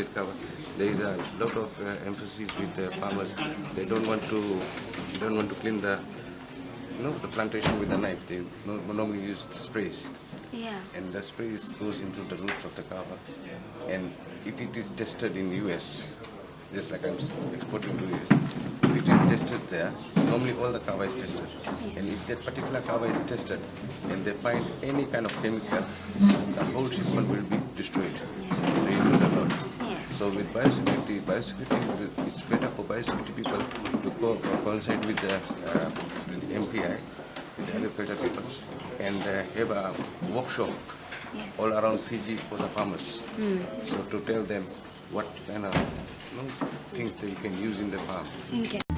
with cover. There is a lot of emphasis with the farmers. They don't want to clean the the plantation with a knife. They normally use the sprays, Yeah. and the sprays goes into the roots of the cover. And if it is tested in US, just like I'm exporting to US, if it is tested there, normally all the cover is tested. And if that particular cover is tested and they find any kind of chemical, the whole shipment will be destroyed. So you lose a lot. Yes. So with biosecurity it's better for biosecurity people to coincide with the MPI, with the agriculture people, and have a workshop Yes. all around Fiji for the farmers. So to tell them what kind of things they can use in the farm. Okay.